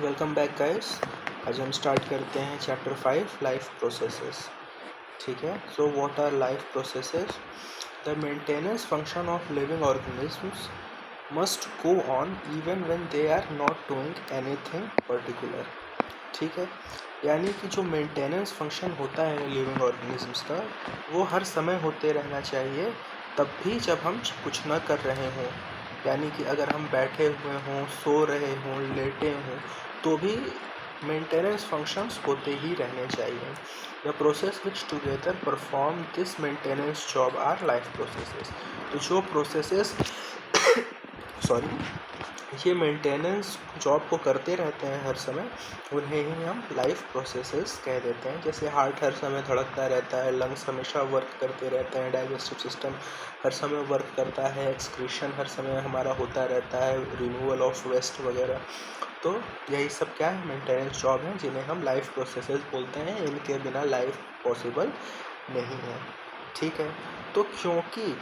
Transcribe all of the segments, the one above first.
Welcome back guys. आज हम start करते हैं चैप्टर 5 लाइफ प्रोसेसेस। ठीक है, so what are life processes? The maintenance function of living organisms must go on even when they are not doing anything particular. ठीक है, यानी कि जो मेंटेनेंस फंक्शन होता है लिविंग ऑर्गेनिजम्स का, वो हर समय होते रहना चाहिए, तब भी जब हम कुछ न कर रहे हों। यानी कि अगर हम बैठे हुए हों, सो रहे हों, लेटे हों, तो भी मेंटेनेंस फंक्शंस होते ही रहने चाहिए। The process which together perform this maintenance job are life processes. तो जो प्रोसेसेस ये मेंटेनेंस जॉब को करते रहते हैं हर समय, उन्हें ही हम लाइफ प्रोसेसेस कह देते हैं। जैसे हार्ट हर समय धड़कता रहता है, लंग्स हमेशा वर्क करते रहते हैं, डाइजेस्टिव सिस्टम हर समय वर्क करता है, एक्सक्रीशन हर समय हमारा होता रहता है, रिमूवल ऑफ वेस्ट वगैरह। तो यही सब क्या है, मेंटेनेंस जॉब है, जिन्हें हम लाइफ प्रोसेसेस बोलते हैं। इनके बिना लाइफ पॉसिबल नहीं है। ठीक है, तो क्योंकि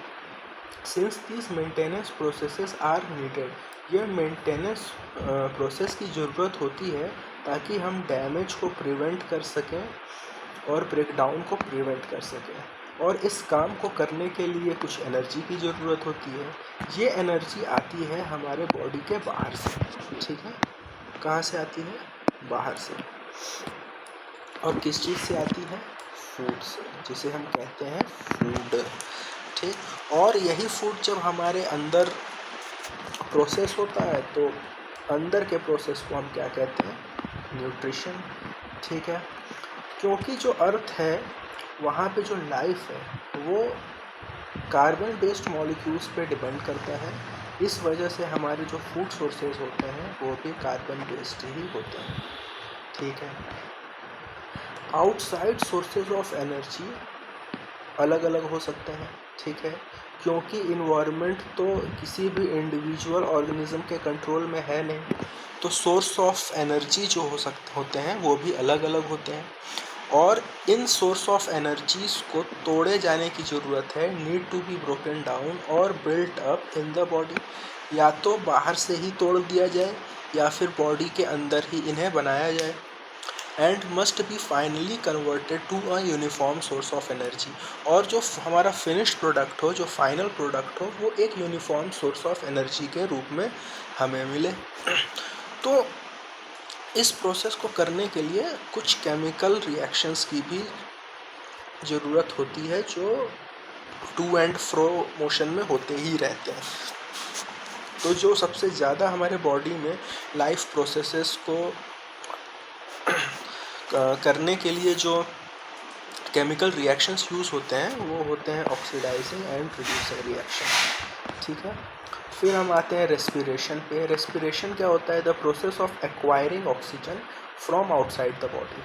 since this maintenance processes are needed, ये मेंटेनेंस प्रोसेस की ज़रूरत होती है ताकि हम डैमेज को प्रिवेंट कर सकें और ब्रेकडाउन को प्रिवेंट कर सकें। और इस काम को करने के लिए कुछ एनर्जी की ज़रूरत होती है। ये एनर्जी आती है हमारे बॉडी के बाहर से। ठीक है, कहाँ से आती है? बाहर से। और किस चीज़ से आती है? फूड से, जिसे हम कहते हैं फूड। ठीक, और यही फूड जब हमारे अंदर प्रोसेस होता है, तो अंदर के प्रोसेस को हम क्या कहते हैं? न्यूट्रिशन। ठीक है, क्योंकि जो अर्थ है वहाँ पे जो लाइफ है वो कार्बन बेस्ड मॉलिक्यूल्स पे डिपेंड करता है। इस वजह से हमारे जो फूड सोर्सेज होते हैं वो भी कार्बन बेस्ड ही होते हैं। ठीक है, आउटसाइड सोर्सेज ऑफ एनर्जी अलग अलग हो सकते हैं। ठीक है, क्योंकि इन्वायरमेंट तो किसी भी इंडिविजुअल ऑर्गेनिज्म के कंट्रोल में है नहीं, तो सोर्स ऑफ एनर्जी जो होते हैं वो भी अलग अलग होते हैं। और इन सोर्स ऑफ एनर्जीज को तोड़े जाने की ज़रूरत है, need to be broken down और built up in the body. या तो बाहर से ही तोड़ दिया जाए या फिर बॉडी के अंदर ही इन्हें बनाया जाए। And must be finally converted to a uniform source of energy. और जो हमारा फिनिश्ड प्रोडक्ट हो, जो फाइनल प्रोडक्ट हो, वो एक यूनिफॉर्म सोर्स ऑफ एनर्जी के रूप में हमें मिले। तो इस प्रोसेस को करने के लिए कुछ केमिकल रिएक्शंस की भी ज़रूरत होती है, जो टू एंड फ्रो मोशन में होते ही रहते हैं। तो जो सबसे ज़्यादा हमारे बॉडी में लाइफ प्रोसेसेस को करने के लिए जो केमिकल रिएक्शंस यूज़ होते हैं वो होते हैं ऑक्सीडाइजिंग एंड रिड्यूसिंग रिएक्शन। ठीक है, फिर हम आते हैं रेस्पिरेशन पे। रेस्पिरेशन क्या होता है? The process of acquiring oxygen from outside the body.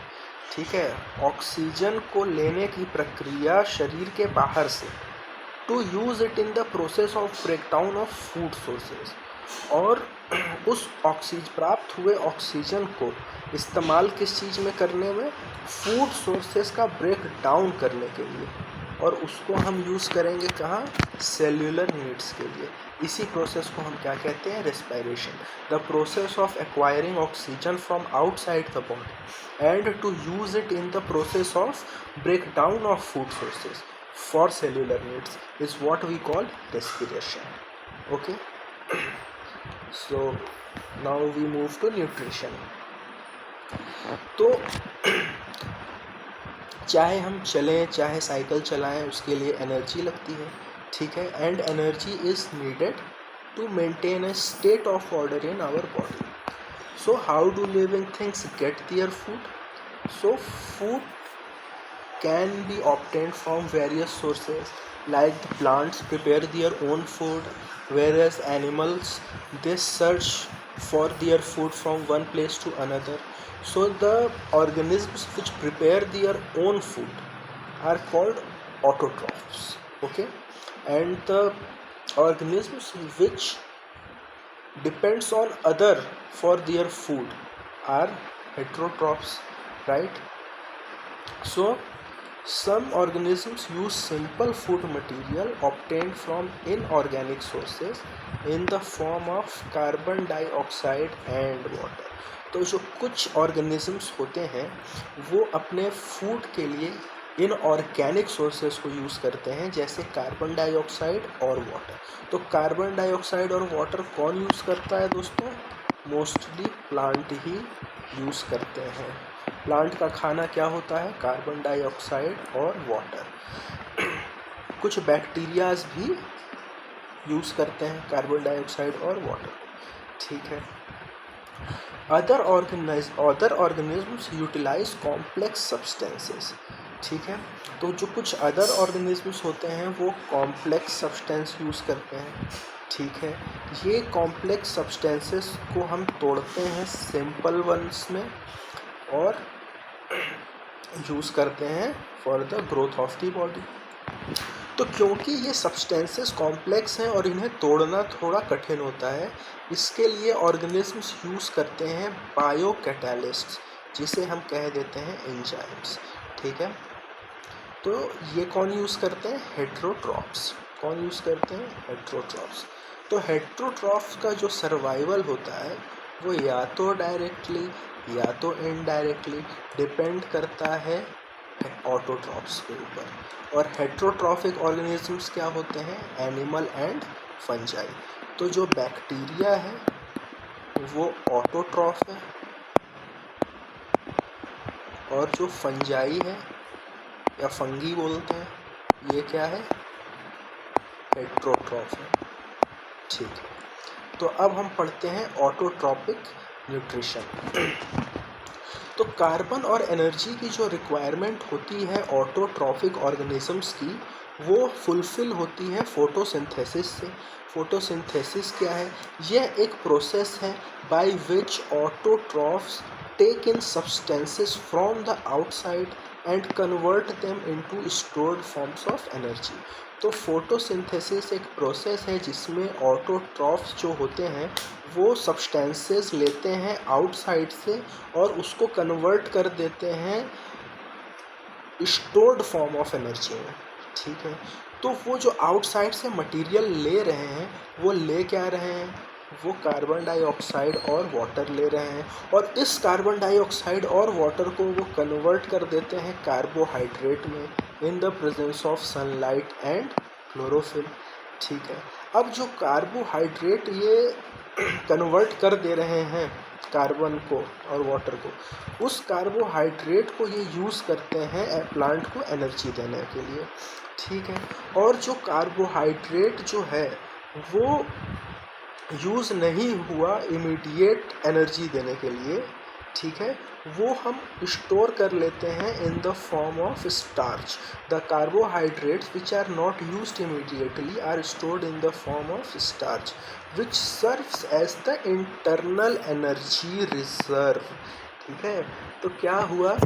ठीक है, ऑक्सीजन को लेने की प्रक्रिया शरीर के बाहर से, to use it in the process of breakdown of food sources. और उस प्राप्त हुए ऑक्सीजन को इस्तेमाल किस चीज़ में करने में? फूड सोर्सेज का ब्रेक डाउन करने के लिए। और उसको हम यूज़ करेंगे कहाँ? सेल्यूलर नीड्स के लिए। इसी प्रोसेस को हम क्या कहते हैं? Respiration. The process of acquiring oxygen from outside the body and to use it in the process of break down of food sources for cellular needs is what we call respiration. Okay, so now we move to nutrition। तो चाहे हम चलें चाहे cycle चलाएं, उसके लिए energy लगती है। ठीक है, and energy is needed to maintain a state of order in our body. So how do living things get their food? So food can be obtained from various sources, like the plants prepare their own food, whereas animals they search for their food from one place to another. So the organisms which prepare their own food are called autotrophs. Okay, and the organisms which depends on other for their food are heterotrophs, right? So some organisms use simple food material obtained from inorganic sources in the form of carbon dioxide and water. तो जो कुछ organisms होते हैं वो अपने food के लिए in organic sources को यूज़ करते हैं, जैसे कार्बन डाइऑक्साइड और वाटर। तो कार्बन डाइऑक्साइड और वाटर कौन यूज़ करता है दोस्तों? मोस्टली प्लांट ही यूज़ करते हैं। प्लांट का खाना क्या होता है? कार्बन डाइऑक्साइड और वाटर। कुछ बैक्टीरियाज भी यूज़ करते हैं कार्बन डाइऑक्साइड और वाटर, ठीक है। Other organisms utilise complex substances, ठीक है। तो जो कुछ अदर ऑर्गेनिजम्स होते हैं वो कॉम्प्लेक्स सब्सटेंस यूज़ करते हैं, ठीक है। ये कॉम्प्लेक्स सब्सटेंसेस को हम तोड़ते हैं सिंपल वंस में और यूज़ करते हैं for the growth of the body. तो क्योंकि ये सब्सटेंसेस कॉम्प्लेक्स हैं और इन्हें तोड़ना थोड़ा कठिन होता है, इसके लिए ऑर्गेनिजम्स यूज़ करते हैं बायो कैटालिस्ट्स, जिसे हम कह देते हैं एंजाइम्स, ठीक है। तो ये कौन यूज़ करते हैं? हेट्रोट्रॉफ्स। कौन यूज़ करते हैं? हेट्रोट्रॉफ्स। तो हेट्रोट्रॉफ्स का जो सर्वाइवल होता है वो या तो डायरेक्टली या तो इनडायरेक्टली डिपेंड करता है ऑटोट्रॉफ्स के ऊपर। और हेट्रोट्रॉफिक ऑर्गेनिजम्स क्या होते हैं? Animal and fungi. तो जो बैक्टीरिया है वो ऑटोट्रॉफ है और जो फंजाई है या फंगी बोलते हैं ये क्या है? हेट्रोट्रॉफ है, ठीक है। तो अब हम पढ़ते हैं ऑटोट्रॉपिक न्यूट्रिशन। तो कार्बन और एनर्जी की जो रिक्वायरमेंट होती है ऑटोट्रॉफिक ऑर्गेनिजम्स की, वो फुलफिल होती है फोटोसिंथेसिस से। फोटोसिंथेसिस क्या है? यह एक प्रोसेस है by which autotrophs take in substances from the outside and convert them into stored forms of energy. तो फोटोसिंथेसिस एक प्रोसेस है जिसमें ऑटोट्रॉफ्स जो होते हैं वो सब्सटेंसेस लेते हैं आउटसाइड से और उसको कन्वर्ट कर देते हैं स्टोर्ड फॉर्म ऑफ एनर्जी में, ठीक है। तो वो जो आउटसाइड से मटेरियल ले रहे हैं वो ले क्या रहे हैं? वो कार्बन डाइऑक्साइड और वाटर ले रहे हैं और इस कार्बन डाइऑक्साइड और वाटर को वो कन्वर्ट कर देते हैं कार्बोहाइड्रेट में in the presence of sunlight and chlorophyll, ठीक है। अब जो कार्बोहाइड्रेट ये कन्वर्ट कर दे रहे हैं कार्बन को और वाटर को, उस कार्बोहाइड्रेट को ये यूज़ करते हैं प्लांट को एनर्जी देने के लिए, ठीक है। और जो कार्बोहाइड्रेट जो है वो यूज़ नहीं हुआ इमीडिएट एनर्जी देने के लिए, ठीक है, वो हम स्टोर कर लेते हैं in the form of starch. The carbohydrates which are not used immediately are stored in the form of starch which serves as the internal energy reserve, ठीक है। तो क्या हुआ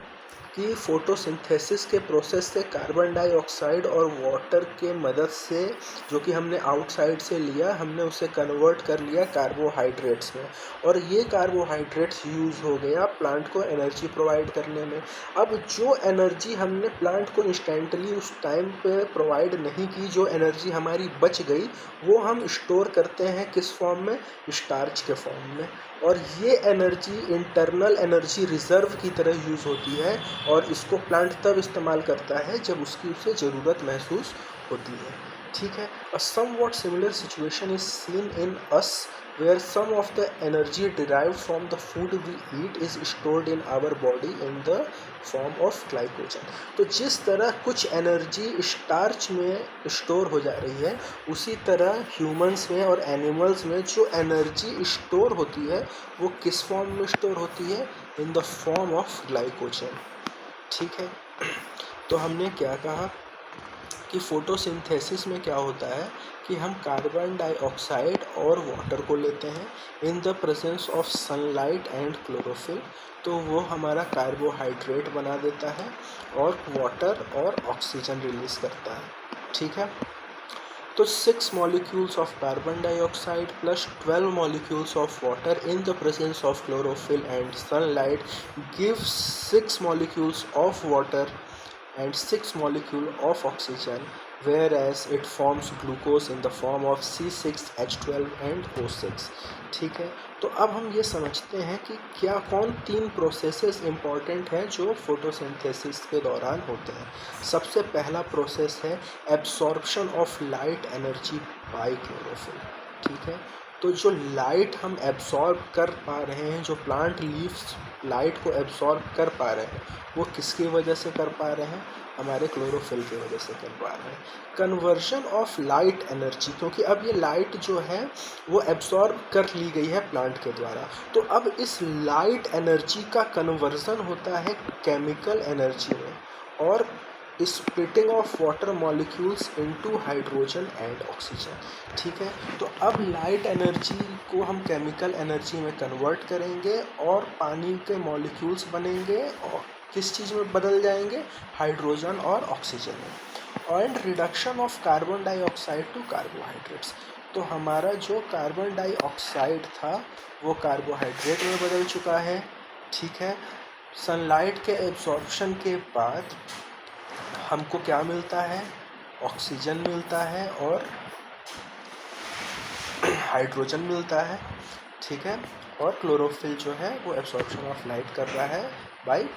कि फोटोसिंथेसिस के प्रोसेस से कार्बन डाइऑक्साइड और वाटर के मदद से जो कि हमने आउटसाइड से लिया, हमने उसे कन्वर्ट कर लिया कार्बोहाइड्रेट्स में और ये कार्बोहाइड्रेट्स यूज़ हो गया प्लांट को एनर्जी प्रोवाइड करने में। अब जो एनर्जी हमने प्लांट को इंस्टेंटली उस टाइम पे प्रोवाइड नहीं की, जो एनर्जी हमारी बच गई, वो हम स्टोर करते हैं किस फॉर्म में? स्टार्च के फॉर्म में। और ये एनर्जी इंटरनल एनर्जी रिजर्व की तरह यूज़ होती है और इसको प्लांट तब इस्तेमाल करता है जब उसकी उसे ज़रूरत महसूस होती है, ठीक है। A somewhat similar situation is seen in us where some of the energy derived from the food we eat is stored in our body in the form of glycogen। तो जिस तरह कुछ एनर्जी स्टार्च में store हो जा रही है, उसी तरह ह्यूमंस में और एनिमल्स में जो एनर्जी स्टोर होती है वो किस फॉर्म में स्टोर होती है? इन द फॉर्म ऑफ ग्लाइकोजन, ठीक है। तो हमने क्या कहा कि फोटोसिंथेसिस में क्या होता है कि हम कार्बन डाइऑक्साइड और वाटर को लेते हैं in the presence of sunlight and chlorophyll, तो वो हमारा कार्बोहाइड्रेट बना देता है और वाटर और ऑक्सीजन रिलीज़ करता है, ठीक है। तो 6 molecules of carbon dioxide plus 12 molecules of water in the presence of chlorophyll and sunlight gives 6 molecules of water and 6 molecules of oxygen whereas it forms glucose in the form of C6H12 and O6। ठीक है, तो अब हम ये समझते हैं कि क्या कौन 3 प्रोसेसेस इम्पॉर्टेंट हैं जो फोटोसिंथेसिस के दौरान होते हैं। सबसे पहला प्रोसेस है absorption of light energy by chlorophyll. ठीक है, तो जो लाइट हम एब्सॉर्ब कर पा रहे हैं, जो प्लांट लीव्स लाइट को एब्सॉर्ब कर पा रहे हैं, वो किसकी वजह से कर पा रहे हैं? हमारे क्लोरोफिल की वजह से कर पा रहे हैं। कन्वर्जन ऑफ लाइट एनर्जी, क्योंकि अब ये लाइट जो है वो एब्सॉर्ब कर ली गई है प्लांट के द्वारा, तो अब इस लाइट एनर्जी का कन्वर्जन होता है केमिकल एनर्जी में, और splitting of water molecules into hydrogen and oxygen. ठीक है, तो अब लाइट एनर्जी को हम केमिकल एनर्जी में कन्वर्ट करेंगे और पानी के मॉलिक्यूल्स बनेंगे और किस चीज़ में बदल जाएंगे? हाइड्रोजन और ऑक्सीजन में। And reduction of carbon dioxide to carbohydrates, तो हमारा जो कार्बन डाइऑक्साइड था वो कार्बोहाइड्रेट में बदल चुका है। ठीक है, सनलाइट के एब्जॉर्प्शन के बाद हमको क्या मिलता है? ऑक्सीजन मिलता है और हाइड्रोजन मिलता है। ठीक है, और क्लोरोफिल जो है वो एब्जॉर्प्शन ऑफ लाइट कर रहा है बाय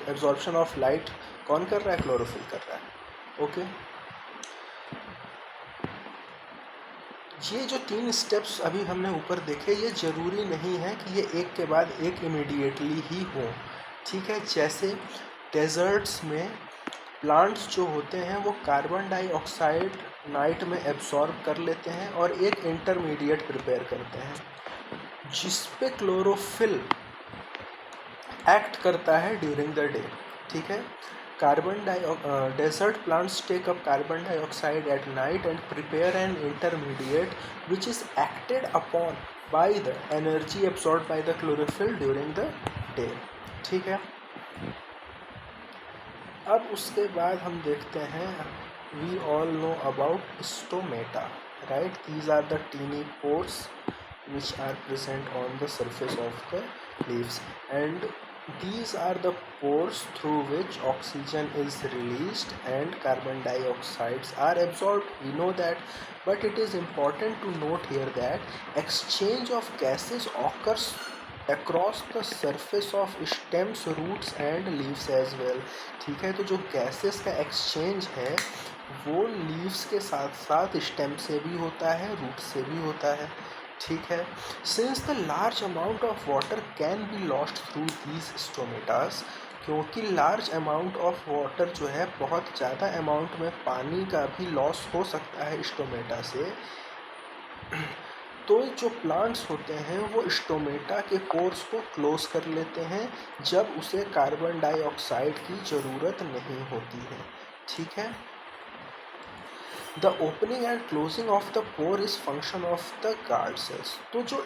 एब्जॉर्प्शन ऑफ लाइट कौन कर रहा है? क्लोरोफिल कर रहा है। ओके, ये जो 3 स्टेप्स अभी हमने ऊपर देखे, ये ज़रूरी नहीं है कि ये एक के बाद एक इमीडिएटली ही हो। ठीक है, जैसे डेजर्ट्स में प्लांट्स जो होते हैं वो कार्बन डाइऑक्साइड नाइट में एब्सॉर्ब कर लेते हैं और एक इंटरमीडिएट प्रिपेयर करते हैं जिस पे क्लोरोफिल एक्ट करता है ड्यूरिंग द डे। ठीक है, desert plants take up carbon dioxide at night and prepare an intermediate which is acted upon by the energy absorbed by the chlorophyll during the day। ठीक है, अब उसके बाद हम देखते हैं, we all know about stomata, right? These are the teeny pores which are present on the surface of the leaves, and these are the pores through which oxygen is released and carbon dioxides are absorbed. We know that, but it is important to note here that exchange of gases occurs across the surface of stems, roots and leaves as well। ठीक है, तो जो gases का exchange है वो leaves के साथ साथ stem से भी होता है, root से भी होता है। ठीक है, since the large amount of water can be lost through these stomatas, क्योंकि लार्ज अमाउंट ऑफ वाटर जो है बहुत ज़्यादा अमाउंट में पानी का भी लॉस हो सकता है स्टोमेटा से, तो जो प्लांट्स होते हैं वो स्टोमेटा के पोर्स को क्लोज कर लेते हैं जब उसे कार्बन डाइऑक्साइड की ज़रूरत नहीं होती है। ठीक है, the opening and closing of the pour is function of the guard cells. तो जो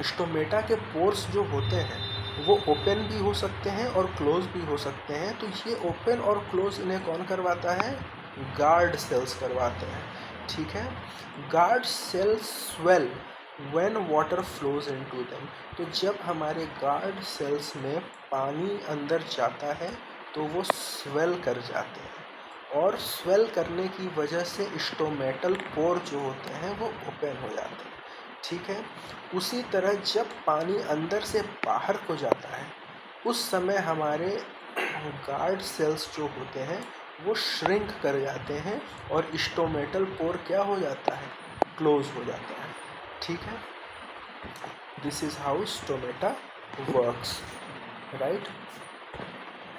स्टोमेटा के पोर्स जो होते हैं वो ओपन भी हो सकते हैं और क्लोज भी हो सकते हैं। तो ये ओपन और क्लोज इन्हें कौन करवाता है? गार्ड सेल्स करवाते हैं। ठीक है, guard cells swell when water flows into them. तो जब हमारे गार्ड सेल्स में पानी अंदर जाता है तो वो स्वेल कर जाते हैं, और स्वेल करने की वजह से स्टोमेटल पोर जो होते हैं वो ओपन हो जाते हैं। ठीक है, उसी तरह जब पानी अंदर से बाहर को जाता है उस समय हमारे गार्ड सेल्स जो होते हैं वो श्रिंक कर जाते हैं और स्टोमेटल पोर क्या हो जाता है? क्लोज हो जाता है। ठीक है, this is how stomata works, right?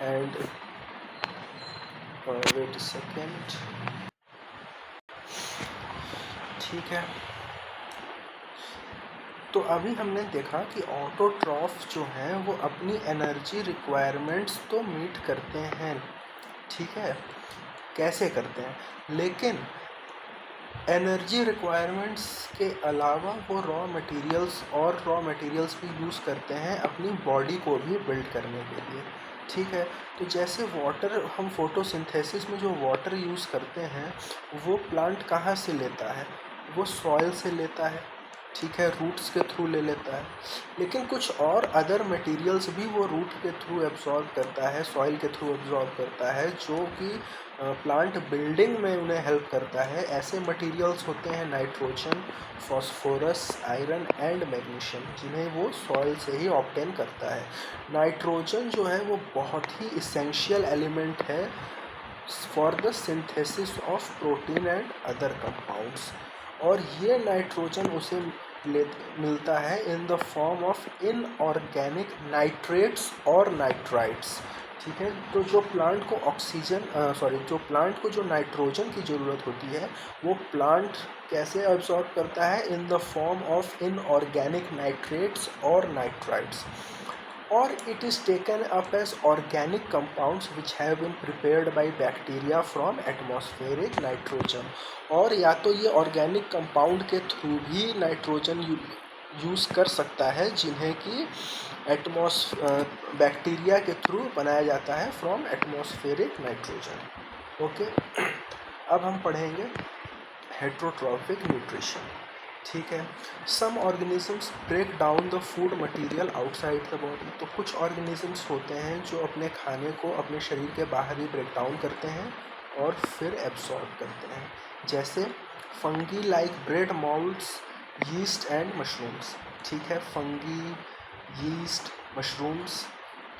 And wait a second. ठीक है, तो अभी हमने देखा कि ऑटोट्रॉफ जो हैं वो अपनी एनर्जी रिक्वायरमेंट्स तो मीट करते हैं। ठीक है, कैसे करते हैं? लेकिन एनर्जी रिक्वायरमेंट्स के अलावा वो रॉ मटेरियल्स भी यूज़ करते हैं अपनी बॉडी को भी बिल्ड करने के लिए। ठीक है, तो जैसे वाटर, हम फोटोसिंथेसिस में जो वाटर यूज़ करते हैं वो प्लांट कहाँ से लेता है? वो सॉइल से लेता है। ठीक है, रूट्स के थ्रू ले लेता है। लेकिन कुछ और अदर मटेरियल्स भी वो रूट के थ्रू एब्जॉर्ब करता है, सॉइल के थ्रू एब्जॉर्ब करता है, जो कि प्लांट बिल्डिंग में उन्हें हेल्प करता है। ऐसे मटेरियल्स होते हैं nitrogen, phosphorus, iron and magnesium, जिन्हें वो सॉइल से ही ऑब्टेन करता है। नाइट्रोजन जो है वो बहुत ही इसेंशियल एलिमेंट है for the synthesis of protein and other compounds, और ये नाइट्रोजन उसे मिलता है इन the form of inorganic nitrates और नाइट्राइट्स। ठीक है, तो जो प्लांट को जो प्लांट को जो नाइट्रोजन की ज़रूरत होती है वो प्लांट कैसे एब्जॉर्ब करता है? इन the form of inorganic nitrates और nitrites, or it is taken up as organic compounds which have been prepared by bacteria from atmospheric nitrogen। और या तो ये ऑर्गेनिक कंपाउंड के थ्रू भी नाइट्रोजन यूज़ कर सकता है, जिन्हें कि बैक्टीरिया के थ्रू बनाया जाता है फ्रॉम एटमॉस्फेरिक नाइट्रोजन। ओके, अब हम पढ़ेंगे हेट्रोट्रॉफिक न्यूट्रिशन। ठीक है, some organisms break down the food material outside the body. तो कुछ ऑर्गेनिजम्स होते हैं जो अपने खाने को अपने शरीर के बाहर ही ब्रेक डाउन करते हैं और फिर एब्सॉर्ब करते हैं, जैसे fungi like bread moulds, yeast and mushrooms. ठीक है, फंगी, यीस्ट, मशरूम्स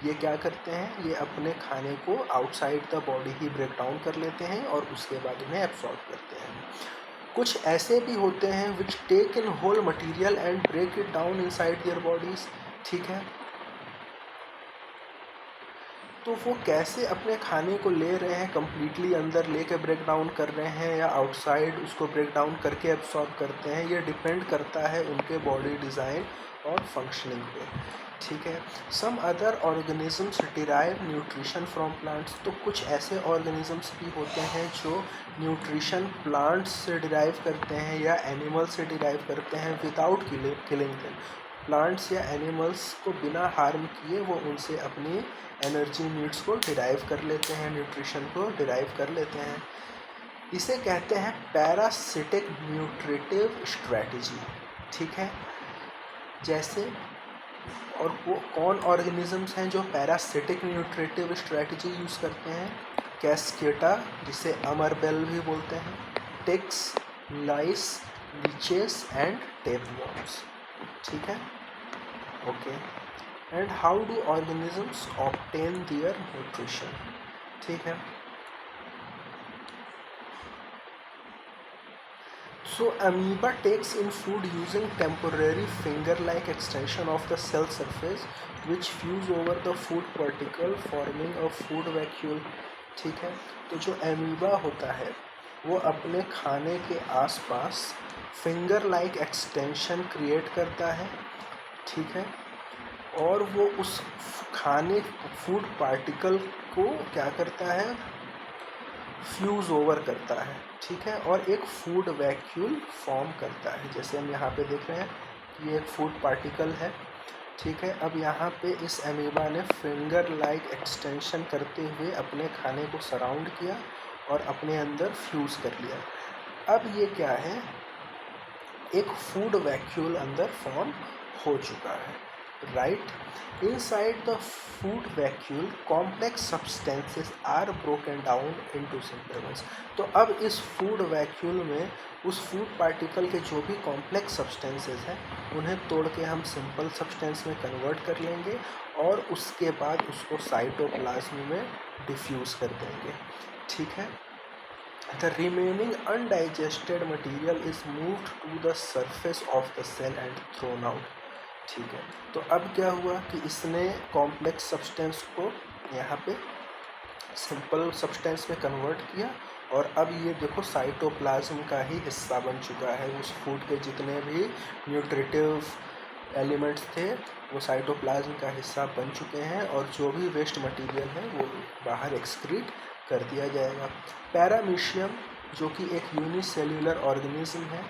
ये क्या करते हैं? ये अपने खाने को आउटसाइड द बॉडी ही ब्रेक डाउन कर लेते हैं और उसके बाद उन्हें एब्सॉर्ब करते हैं। कुछ ऐसे भी होते हैं which take in whole material and break it down inside their bodies. ठीक है, तो वो कैसे अपने खाने को ले रहे हैं, कम्प्लीटली अंदर लेके ब्रेक डाउन कर रहे हैं या आउटसाइड उसको ब्रेक डाउन करके एब्सॉर्ब करते हैं, ये डिपेंड करता है उनके बॉडी डिज़ाइन और फंक्शनिंग पे। ठीक है, some other organisms derive nutrition from plants. तो कुछ ऐसे ऑर्गेनिजम्स भी होते हैं जो न्यूट्रिशन प्लांट्स से डिराइव करते हैं या एनिमल से डिराइव करते हैं विदाउट किलिंग देम। प्लांट्स या एनिमल्स को बिना हार्म किए वो उनसे अपनी एनर्जी नीड्स को डिराइव कर लेते हैं, न्यूट्रिशन को डिराइव कर लेते हैं। इसे कहते हैं पैरासिटिक न्यूट्रिटिव स्ट्रैटेजी। ठीक है, जैसे और वो कौन ऑर्गेनिजम्स हैं जो पैरासिटिक न्यूट्रिटिव स्ट्रैटेजी यूज़ करते हैं? कैस्केटा, जिसे अमरबेल भी बोलते हैं, ticks, lice, leeches and tapeworms. ठीक है, okay. And how do organisms obtain their nutrition? ठीक है, so amoeba takes in food using temporary finger-like extension of the cell surface which fuse over the food particle forming a food vacuole। ठीक है, तो जो amoeba होता है वो अपने खाने के आसपास फिंगर लाइक एक्सटेंशन क्रिएट करता है। ठीक है, और वो उस खाने फूड पार्टिकल को क्या करता है? फ्यूज़ ओवर करता है। ठीक है, और एक फूड वैक्यूल फॉर्म करता है, जैसे हम यहाँ पे देख रहे हैं ये एक फूड पार्टिकल है। ठीक है, अब यहाँ पे इस अमीबा ने फिंगर लाइक एक्सटेंशन करते हुए अपने खाने को सराउंड किया और अपने अंदर फ्यूज़ कर लिया। अब ये क्या है? एक फूड वैक्यूल अंदर फॉर्म हो चुका है, right? Inside the food vacuole, complex substances are broken down into simple ones। तो अब इस फूड वैक्यूल में उस फूड पार्टिकल के जो भी कॉम्प्लेक्स सब्सटेंसेस हैं उन्हें तोड़ के हम सिंपल सब्सटेंस में कन्वर्ट कर लेंगे और उसके बाद उसको साइटोप्लाज्म में डिफ्यूज़ कर देंगे। ठीक है, the remaining undigested material is moved to the surface of the cell and thrown out. ठीक है, तो अब क्या हुआ कि इसने कॉम्प्लेक्स सब्सटेंस को यहाँ पे सिंपल सब्सटेंस में कन्वर्ट किया और अब ये देखो साइटोप्लाज्म का ही हिस्सा बन चुका है। उस फूड के जितने भी न्यूट्रिटिव एलिमेंट्स थे वो साइटोप्लाज्म का हिस्सा बन चुके हैं और जो भी वेस्ट मटेरियल है वो बाहर एक्सक्रीट कर दिया जाएगा। पैरामीशियम जो कि एक यूनिसेल्यूलर ऑर्गेनिज्म है,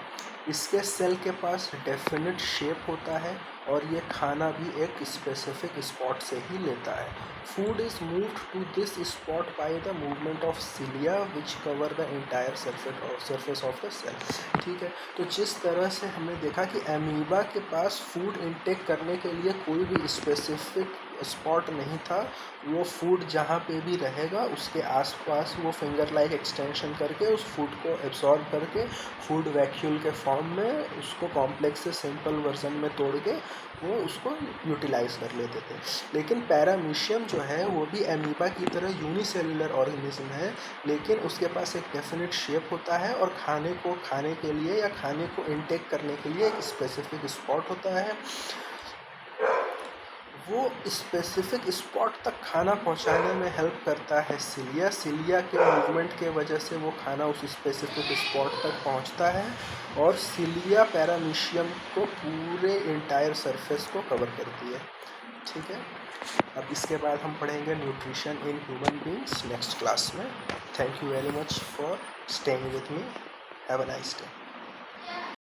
इसके सेल के पास डेफिनेट शेप होता है और ये खाना भी एक स्पेसिफिक स्पॉट से ही लेता है। Food is moved to this spot by the movement of cilia which cover the entire surface of the cell. ठीक है, तो जिस तरह से हमने देखा कि अमीबा के पास फूड इनटेक करने के लिए कोई भी स्पेसिफिक स्पॉट नहीं था, वो फूड जहाँ पे भी रहेगा उसके आसपास वो फिंगर लाइक एक्सटेंशन करके उस फूड को एब्जॉर्ब करके फूड वैक्यूल के फॉर्म में उसको कॉम्प्लेक्स से सिंपल वर्जन में तोड़ के वो उसको यूटिलाइज कर लेते थे। लेकिन पैरामीशियम जो है वो भी अमीबा की तरह यूनिसेलुलर ऑर्गेनिज्म है, लेकिन उसके पास एक डेफिनेट शेप होता है और खाने के लिए या खाने को इनटेक करने के लिए एक स्पेसिफिक स्पॉट होता है। वो स्पेसिफिक स्पॉट तक खाना पहुंचाने में हेल्प करता है सिलिया के मूवमेंट के वजह से वो खाना उस स्पेसिफिक स्पॉट तक पहुंचता है और सिलिया पैरामीशियम को पूरे इंटायर सरफेस को कवर करती है। ठीक है, अब इसके बाद हम पढ़ेंगे nutrition in human beings next class में। Thank you very much for staying with me. Have a nice day.